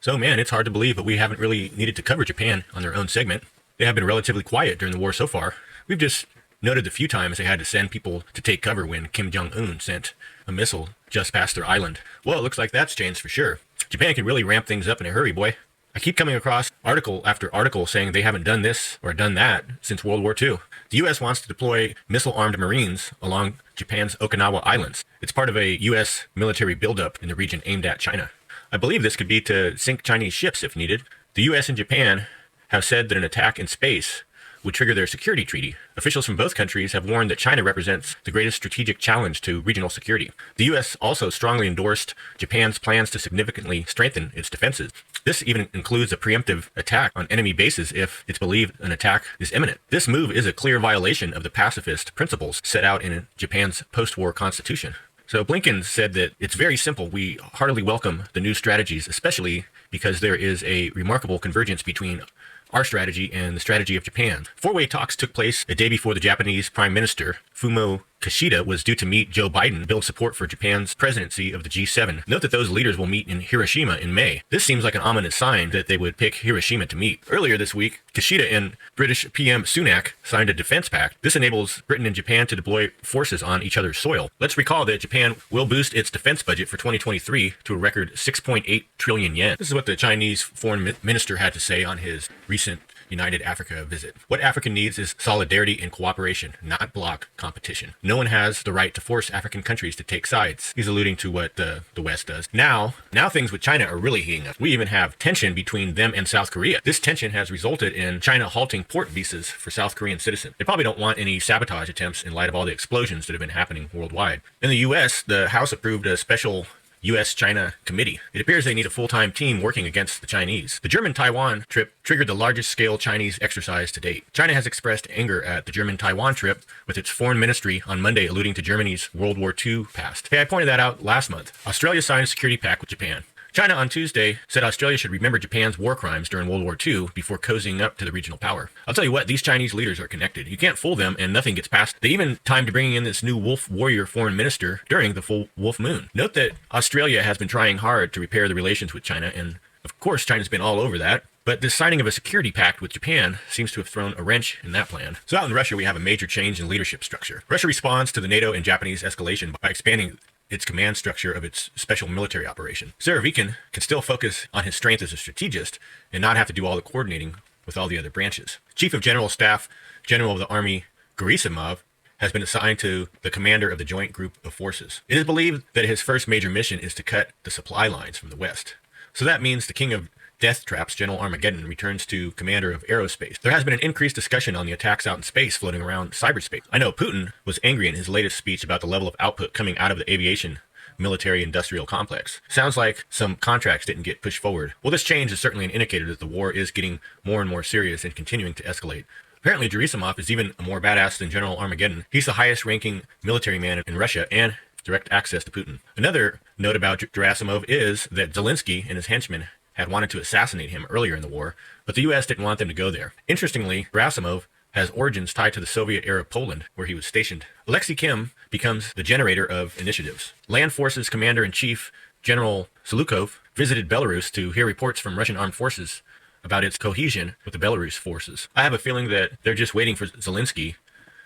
So man, it's hard to believe, but we haven't really needed to cover Japan on their own segment. They have been relatively quiet during the war so far. We've just noted the few times they had to send people to take cover when Kim Jong-un sent a missile just past their island. Well, it looks like that's changed for sure. Japan can really ramp things up in a hurry, boy. I keep coming across article after article saying they haven't done this or done that since World War II. The U.S. wants to deploy missile-armed Marines along Japan's Okinawa Islands. It's part of a U.S. military buildup in the region aimed at China. I believe this could be to sink Chinese ships if needed. The U.S. and Japan have said that an attack in space would trigger their security treaty. Officials from both countries have warned that China represents the greatest strategic challenge to regional security. The U.S. also strongly endorsed Japan's plans to significantly strengthen its defenses. This even includes a preemptive attack on enemy bases if it's believed an attack is imminent. This move is a clear violation of the pacifist principles set out in Japan's post-war constitution. So Blinken said that it's very simple. We heartily welcome the new strategies, especially because there is a remarkable convergence between our strategy and the strategy of Japan. Four-way talks took place a day before the Japanese Prime Minister, Fumio Kishida, was due to meet Joe Biden to build support for Japan's presidency of the G7. Note that those leaders will meet in Hiroshima in May. This seems like an ominous sign that they would pick Hiroshima to meet. Earlier this week, Kishida and British PM Sunak signed a defense pact. This enables Britain and Japan to deploy forces on each other's soil. Let's recall that Japan will boost its defense budget for 2023 to a record 6.8 trillion yen. This is what the Chinese foreign minister had to say on his recent United Africa visit. What Africa needs is solidarity and cooperation, not bloc competition. No one has the right to force African countries to take sides. He's alluding to what the West does. Now things with China are really heating up. We even have tension between them and South Korea. This tension has resulted in China halting port visas for South Korean citizens. They probably don't want any sabotage attempts in light of all the explosions that have been happening worldwide. In the U.S., the House approved a special U.S.-China committee. It appears they need a full-time team working against the Chinese. The German-Taiwan trip triggered the largest-scale Chinese exercise to date. China has expressed anger at the German-Taiwan trip, with its foreign ministry on Monday alluding to Germany's World War II past. Hey, I pointed that out last month. Australia signed a security pact with Japan. China on Tuesday said Australia should remember Japan's war crimes during World War II before cozying up to the regional power. I'll tell you what, these Chinese leaders are connected. You can't fool them and nothing gets past. They even timed bringing in this new wolf warrior foreign minister during the full wolf moon. Note that Australia has been trying hard to repair the relations with China, and of course China's been all over that. But this signing of a security pact with Japan seems to have thrown a wrench in that plan. So out in Russia, we have a major change in leadership structure. Russia responds to the NATO and Japanese escalation by expanding its command structure of its special military operation. Surovikin can still focus on his strength as a strategist and not have to do all the coordinating with all the other branches. Chief of General Staff, General of the Army Gerasimov, has been assigned to the commander of the Joint Group of Forces. It is believed that his first major mission is to cut the supply lines from the West. So that means the king of death traps, General Armageddon, returns to commander of aerospace. There has been an increased discussion on the attacks out in space floating around cyberspace. I know Putin was angry in his latest speech about the level of output coming out of the aviation military industrial complex. Sounds like some contracts didn't get pushed forward. Well, this change is certainly an indicator that the war is getting more and more serious and continuing to escalate. Apparently, Gerasimov is even more badass than General Armageddon. He's the highest ranking military man in Russia and direct access to Putin. Another note about Gerasimov is that Zelensky and his henchmen had wanted to assassinate him earlier in the war, but the U.S. didn't want them to go there. Interestingly, Gerasimov has origins tied to the Soviet-era Poland, where he was stationed. Alexei Kim becomes the generator of initiatives. Land Forces Commander-in-Chief General Sulukov visited Belarus to hear reports from Russian armed forces about its cohesion with the Belarus forces. I have a feeling that they're just waiting for Zelensky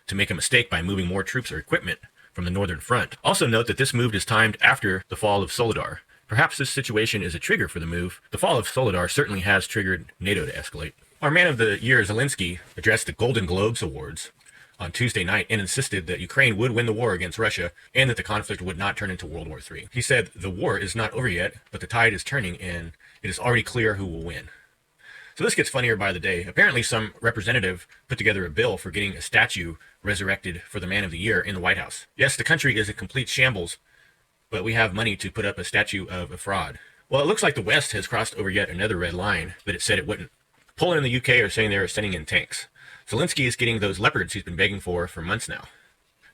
to make a mistake by moving more troops or equipment from the northern front. Also note that this move is timed after the fall of Soledar. Perhaps this situation is a trigger for the move. The fall of Soledar certainly has triggered NATO to escalate. Our Man of the Year, Zelensky, addressed the Golden Globes Awards on Tuesday night and insisted that Ukraine would win the war against Russia and that the conflict would not turn into World War III. He said, "The war is not over yet, but the tide is turning and it is already clear who will win." So this gets funnier by the day. Apparently some representative put together a bill for getting a statue resurrected for the Man of the Year in the White House. Yes, the country is a complete shambles, but we have money to put up a statue of a fraud. Well, it looks like the West has crossed over yet another red line that it said it wouldn't. Poland and the UK are saying they're sending in tanks. Zelensky is getting those leopards he's been begging for months now.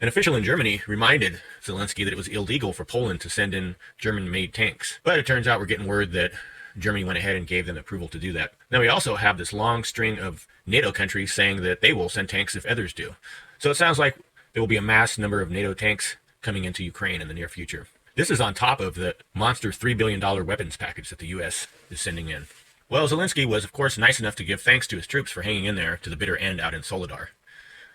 An official in Germany reminded Zelensky that it was illegal for Poland to send in German-made tanks. But it turns out we're getting word that Germany went ahead and gave them approval to do that. Now we also have this long string of NATO countries saying that they will send tanks if others do. So it sounds like there will be a mass number of NATO tanks coming into Ukraine in the near future. This is on top of the monster $3 billion weapons package that the U.S. is sending in. Well, Zelensky was, of course, nice enough to give thanks to his troops for hanging in there to the bitter end out in Soledar.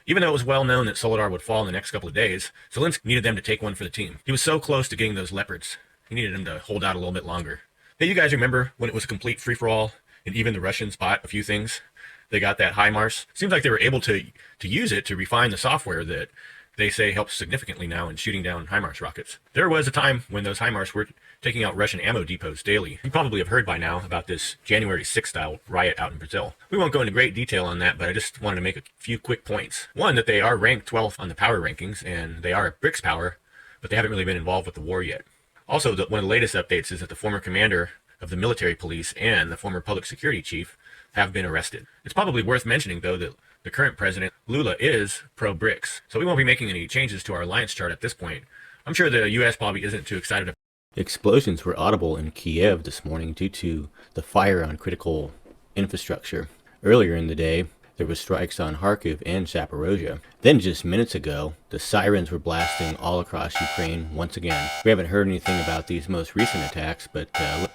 Even though it was well known that Soledar would fall in the next couple of days, Zelensky needed them to take one for the team. He was so close to getting those leopards. He needed them to hold out a little bit longer. Hey, you guys remember when it was a complete free-for-all and even the Russians bought a few things? They got that HIMARS. Seems like they were able to use it to refine the software that they say helps significantly now in shooting down HIMARS rockets. There was a time when those HIMARS were taking out Russian ammo depots daily. You probably have heard by now about this January 6th style riot out in Brazil. We won't go into great detail on that, but I just wanted to make a few quick points. One, that they are ranked 12th on the power rankings, and they are a BRICS power, but they haven't really been involved with the war yet. Also, one of the latest updates is that the former commander of the military police and the former public security chief have been arrested. It's probably worth mentioning, though, that the current president, Lula, is pro-BRICS, so we won't be making any changes to our alliance chart at this point. I'm sure the U.S. probably isn't too excited. Explosions were audible in Kiev this morning due to the fire on critical infrastructure. Earlier in the day, there were strikes on Kharkiv and Zaporozhye. Then just minutes ago, the sirens were blasting all across Ukraine once again. We haven't heard anything about these most recent attacks, but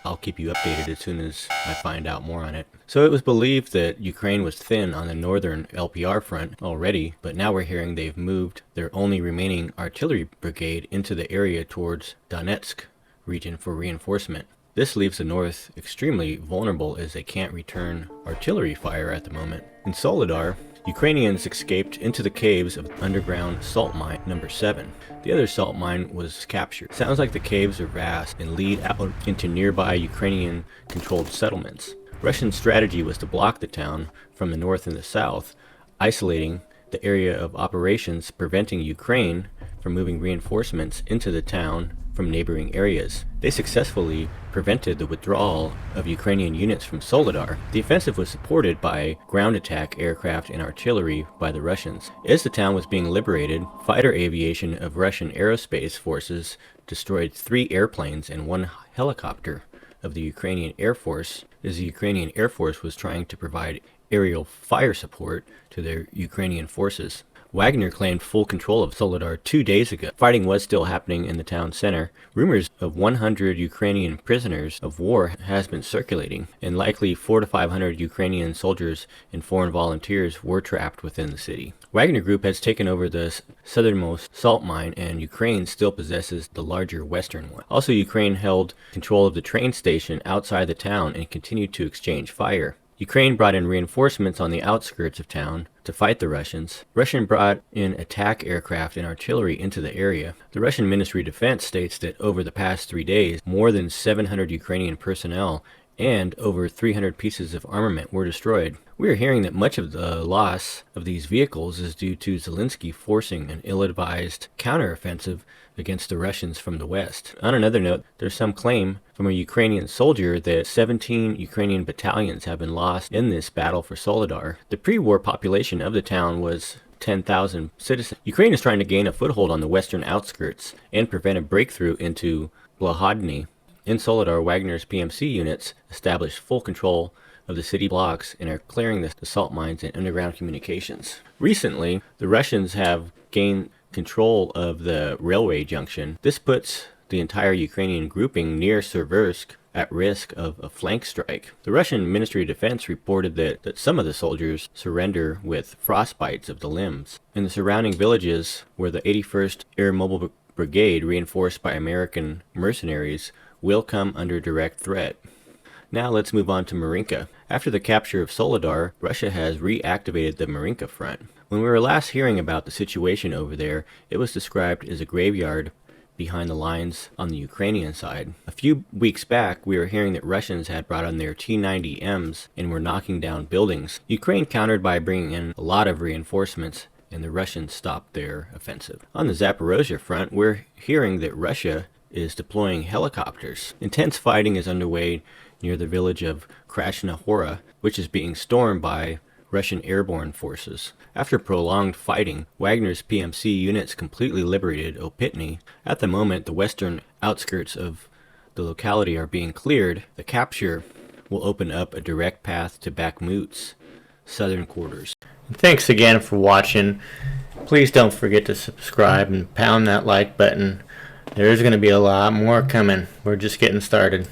I'll keep you updated as soon as I find out more on it. So it was believed that Ukraine was thin on the northern LPR front already, but now we're hearing they've moved their only remaining artillery brigade into the area towards Donetsk region for reinforcement. This leaves the north extremely vulnerable as they can't return artillery fire at the moment. In Soledar, Ukrainians escaped into the caves of underground salt mine number 7. The other salt mine was captured. Sounds like the caves are vast and lead out into nearby Ukrainian-controlled settlements. Russian strategy was to block the town from the north and the south, isolating the area of operations, preventing Ukraine from moving reinforcements into the town from neighboring areas. They successfully prevented the withdrawal of Ukrainian units from Soledar. The offensive was supported by ground attack aircraft and artillery by the Russians. As the town was being liberated, fighter aviation of Russian aerospace forces destroyed 3 airplanes and 1 helicopter of the Ukrainian Air Force, as the Ukrainian Air Force was trying to provide aerial fire support to their Ukrainian forces. Wagner claimed full control of Soledar 2 days ago. Fighting was still happening in the town center. Rumors of 100 Ukrainian prisoners of war has been circulating, and likely 400 to 500 Ukrainian soldiers and foreign volunteers were trapped within the city. Wagner Group has taken over the southernmost salt mine, and Ukraine still possesses the larger western one. Also, Ukraine held control of the train station outside the town and continued to exchange fire. Ukraine brought in reinforcements on the outskirts of town to fight the Russians. Russia brought in attack aircraft and artillery into the area. The Russian Ministry of Defense states that over the past 3 days, more than 700 Ukrainian personnel and over 300 pieces of armament were destroyed. We are hearing that much of the loss of these vehicles is due to Zelensky forcing an ill-advised counteroffensive against the Russians from the west. On another note, there's some claim from a Ukrainian soldier that 17 Ukrainian battalions have been lost in this battle for Soledar. The pre-war population of the town was 10,000 citizens. Ukraine is trying to gain a foothold on the western outskirts and prevent a breakthrough into Blahodny. In Soledar, Wagner's PMC units established full control of the city blocks and are clearing the salt mines and underground communications. Recently, the Russians have gained control of the railway junction. This puts the entire Ukrainian grouping near Seversk at risk of a flank strike. The Russian Ministry of Defense reported that some of the soldiers surrender with frostbites of the limbs. In the surrounding villages, where the 81st Air Mobile Brigade, reinforced by American mercenaries, will come under direct threat. Now let's move on to Marinka. After the capture of Soledar, Russia has reactivated the Marinka front. When we were last hearing about the situation over there, it was described as a graveyard behind the lines on the Ukrainian side. A few weeks back, we were hearing that Russians had brought on their T-90Ms and were knocking down buildings. Ukraine countered by bringing in a lot of reinforcements, and the Russians stopped their offensive. On the Zaporozhye front, we're hearing that Russia is deploying helicopters. Intense fighting is underway near the village of Krasna Hora, which is being stormed by Russian airborne forces. After prolonged fighting, Wagner's PMC units completely liberated Opitny. At the moment, the western outskirts of the locality are being cleared. The capture will open up a direct path to Bakhmut's southern quarters. Thanks again for watching. Please don't forget to subscribe and pound that like button. There's going to be a lot more coming. We're just getting started.